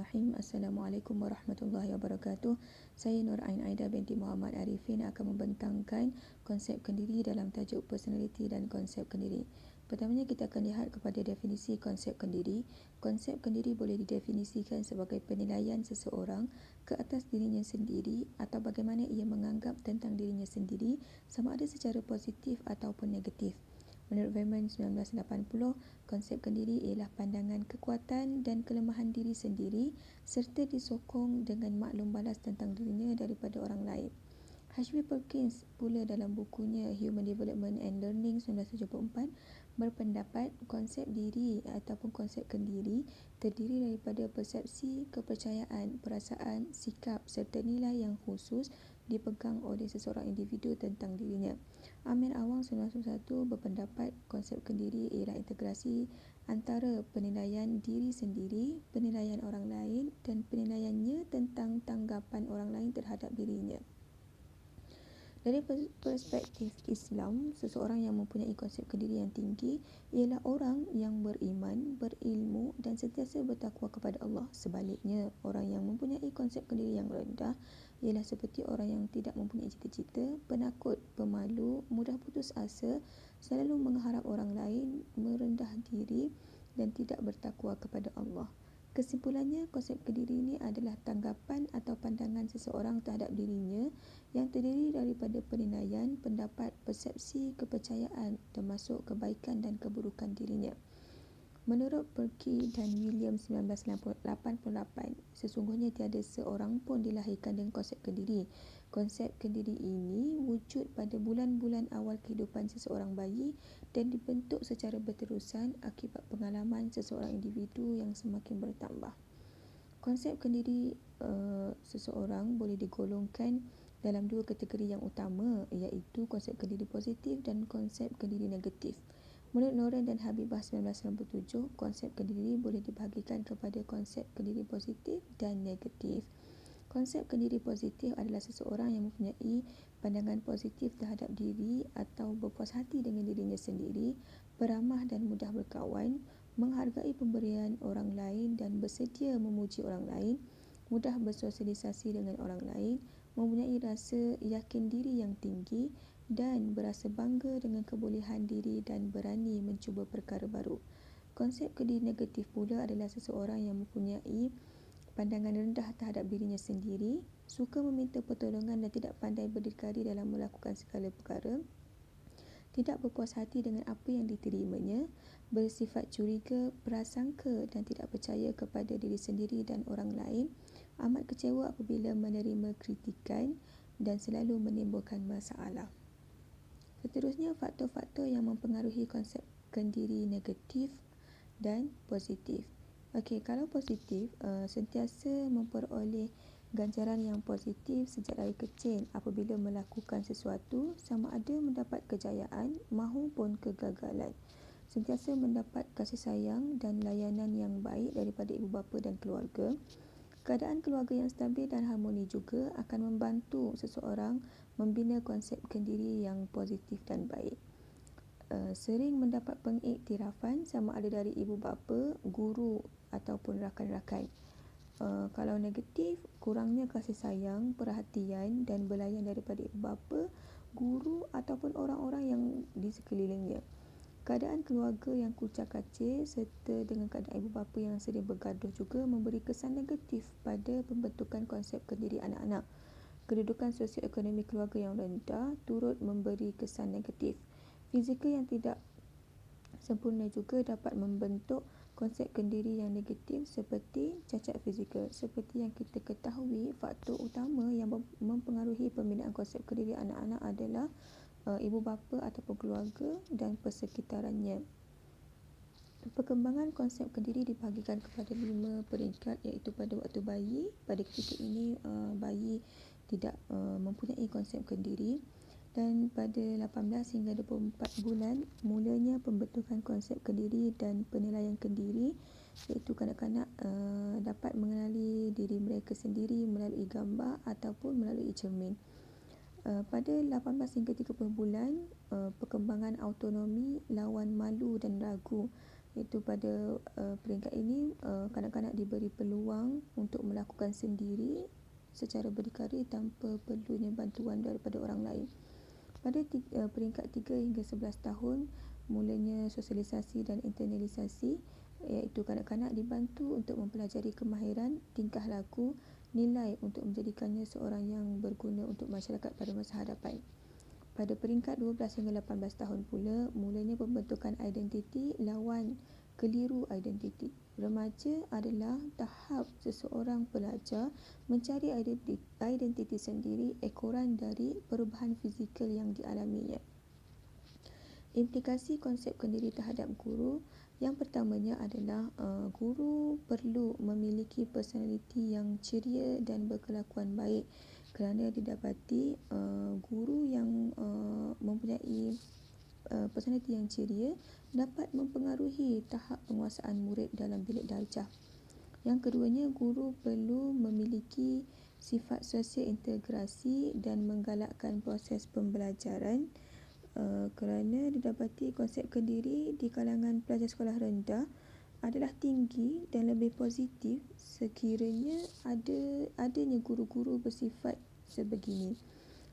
Bismillahirrahmanirrahim. Assalamualaikum warahmatullahi wabarakatuh. Saya Nur Ain Aida binti Muhammad Arifin akan membentangkan konsep kendiri dalam tajuk personality dan konsep kendiri. Pertamanya kita akan lihat kepada definisi konsep kendiri. Konsep kendiri boleh didefinisikan sebagai penilaian seseorang ke atas dirinya sendiri atau bagaimana ia menganggap tentang dirinya sendiri, sama ada secara positif ataupun negatif. Menurut Veyman 1980, konsep kendiri ialah pandangan kekuatan dan kelemahan diri sendiri serta disokong dengan maklum balas tentang dirinya daripada orang lain. H.B. Perkins pula dalam bukunya Human Development and Learning 1974 berpendapat konsep diri ataupun konsep kendiri terdiri daripada persepsi, kepercayaan, perasaan, sikap serta nilai yang khusus dipegang oleh seseorang individu tentang dirinya. Amir Awang 1991 berpendapat konsep kendiri ialah integrasi antara penilaian diri sendiri, penilaian orang lain dan penilaiannya tentang tanggapan orang lain terhadap dirinya. Dari perspektif Islam, seseorang yang mempunyai konsep kendiri yang tinggi ialah orang yang beriman, berilmu dan sentiasa bertakwa kepada Allah. Sebaliknya, orang yang mempunyai konsep kendiri yang rendah ialah seperti orang yang tidak mempunyai cita-cita, penakut, pemalu, mudah putus asa, selalu mengharap orang lain, merendah diri dan tidak bertakwa kepada Allah. Kesimpulannya, konsep kendiri ini adalah tanggapan atau pandangan seseorang terhadap dirinya yang terdiri daripada penilaian, pendapat, persepsi, kepercayaan termasuk kebaikan dan keburukan dirinya. Menurut Perky dan Williams 1988, sesungguhnya tiada seorang pun dilahirkan dengan konsep kendiri. Konsep kendiri ini wujud pada bulan-bulan awal kehidupan seseorang bayi dan dibentuk secara berterusan akibat pengalaman seseorang individu yang semakin bertambah. Konsep kendiri seseorang boleh digolongkan dalam dua kategori yang utama, iaitu konsep kendiri positif dan konsep kendiri negatif. Menurut Noren dan Habibah 1997, konsep kendiri boleh dibahagikan kepada konsep kendiri positif dan negatif. Konsep kendiri positif adalah seseorang yang mempunyai pandangan positif terhadap diri atau berpuas hati dengan dirinya sendiri, beramah dan mudah berkawan, menghargai pemberian orang lain dan bersedia memuji orang lain, mudah bersosialisasi dengan orang lain, mempunyai rasa yakin diri yang tinggi dan berasa bangga dengan kebolehan diri dan berani mencuba perkara baru. Konsep kendiri negatif pula adalah seseorang yang mempunyai pandangan rendah terhadap dirinya sendiri, suka meminta pertolongan dan tidak pandai berdikari dalam melakukan segala perkara, tidak berpuas hati dengan apa yang diterimanya, bersifat curiga, prasangka dan tidak percaya kepada diri sendiri dan orang lain, amat kecewa apabila menerima kritikan dan selalu menimbulkan masalah. Seterusnya, faktor-faktor yang mempengaruhi konsep kendiri negatif dan positif. Okey, kalau positif, sentiasa memperoleh ganjaran yang positif sejak dari kecil apabila melakukan sesuatu, sama ada mendapat kejayaan mahupun kegagalan. Sentiasa mendapat kasih sayang dan layanan yang baik daripada ibu bapa dan keluarga. Keadaan keluarga yang stabil dan harmoni juga akan membantu seseorang membina konsep kendiri yang positif dan baik. Sering mendapat pengiktirafan sama ada dari ibu bapa, guru ataupun rakan-rakan. Kalau negatif, kurangnya kasih sayang, perhatian dan belayan daripada ibu bapa, guru ataupun orang-orang yang di sekelilingnya. Keadaan keluarga yang kucak-kacir serta dengan keadaan ibu bapa yang sering bergaduh juga memberi kesan negatif pada pembentukan konsep kendiri anak-anak. Kedudukan sosioekonomi keluarga yang rendah turut memberi kesan negatif. Fizikal yang tidak sempurna juga dapat membentuk konsep kendiri yang negatif seperti cacat fizikal. Seperti yang kita ketahui, faktor utama yang mempengaruhi pembinaan konsep kendiri anak-anak adalah ibu bapa ataupun keluarga dan persekitarannya. Perkembangan konsep kendiri dibahagikan kepada 5 peringkat, iaitu pada waktu bayi. Pada ketika ini bayi tidak mempunyai konsep kendiri, dan pada 18 hingga 24 bulan mulanya pembentukan konsep kendiri dan penilaian kendiri, iaitu kanak-kanak dapat mengenali diri mereka sendiri melalui gambar ataupun melalui cermin. Pada 18 hingga 30 bulan, perkembangan autonomi, lawan malu dan ragu Iaitu pada peringkat ini, kanak-kanak diberi peluang untuk melakukan sendiri secara berdikari tanpa perlunya bantuan daripada orang lain. Pada peringkat 3 hingga 11 tahun, mulanya sosialisasi dan internalisasi, iaitu kanak-kanak dibantu untuk mempelajari kemahiran, tingkah laku, nilai untuk menjadikannya seorang yang berguna untuk masyarakat pada masa hadapan. Pada peringkat 12 hingga 18 tahun pula, mulanya pembentukan identiti lawan keliru identiti. Remaja adalah tahap seseorang pelajar mencari identiti sendiri ekoran dari perubahan fizikal yang dialaminya. Implikasi konsep kendiri terhadap guru. Yang pertamanya adalah guru perlu memiliki personaliti yang ceria dan berkelakuan baik, kerana didapati guru yang mempunyai personaliti yang ceria dapat mempengaruhi tahap penguasaan murid dalam bilik darjah. Yang keduanya, guru perlu memiliki sifat sosial integrasi dan menggalakkan proses pembelajaran, kerana didapati konsep kendiri di kalangan pelajar sekolah rendah adalah tinggi dan lebih positif sekiranya adanya guru-guru bersifat sebegini.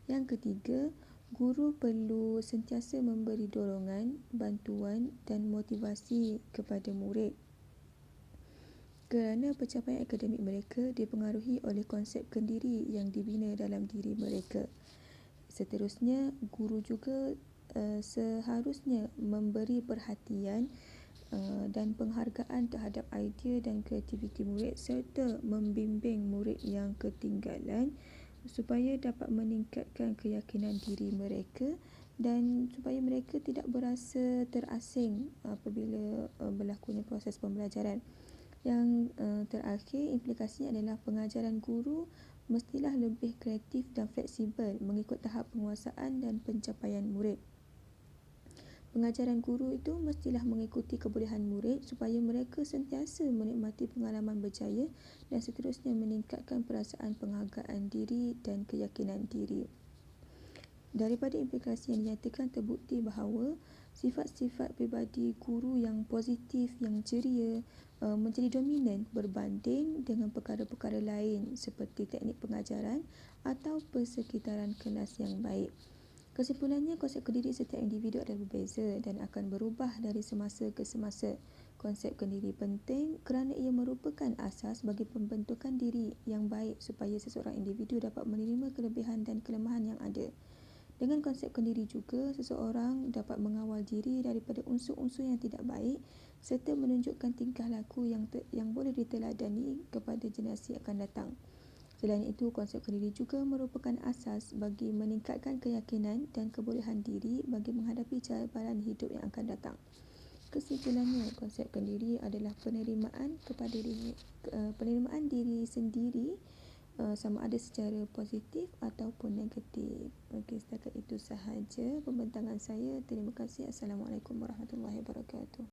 Yang ketiga, guru perlu sentiasa memberi dorongan, bantuan dan motivasi kepada murid, kerana pencapaian akademik mereka dipengaruhi oleh konsep kendiri yang dibina dalam diri mereka. Seterusnya, guru juga seharusnya memberi perhatian dan penghargaan terhadap idea dan kreativiti murid serta membimbing murid yang ketinggalan supaya dapat meningkatkan keyakinan diri mereka dan supaya mereka tidak berasa terasing apabila berlakunya proses pembelajaran. Yang terakhir, implikasinya adalah pengajaran guru mestilah lebih kreatif dan fleksibel mengikut tahap penguasaan dan pencapaian murid. Pengajaran guru itu mestilah mengikuti kebolehan murid supaya mereka sentiasa menikmati pengalaman berjaya dan seterusnya meningkatkan perasaan penghargaan diri dan keyakinan diri. Daripada implikasi yang dinyatakan, terbukti bahawa sifat-sifat pribadi guru yang positif, yang ceria menjadi dominan berbanding dengan perkara-perkara lain seperti teknik pengajaran atau persekitaran kelas yang baik. Kesimpulannya, konsep kendiri setiap individu adalah berbeza dan akan berubah dari semasa ke semasa. Konsep kendiri penting kerana ia merupakan asas bagi pembentukan diri yang baik supaya seseorang individu dapat menerima kelebihan dan kelemahan yang ada. Dengan konsep kendiri juga, seseorang dapat mengawal diri daripada unsur-unsur yang tidak baik serta menunjukkan tingkah laku yang boleh diteladani kepada generasi akan datang. Selain itu, konsep kendiri juga merupakan asas bagi meningkatkan keyakinan dan kebolehan diri bagi menghadapi cabaran hidup yang akan datang. Kesimpulannya, konsep kendiri adalah penerimaan diri sendiri sama ada secara positif ataupun negatif. Okey, setakat itu sahaja pembentangan saya. Terima kasih. Assalamualaikum warahmatullahi wabarakatuh.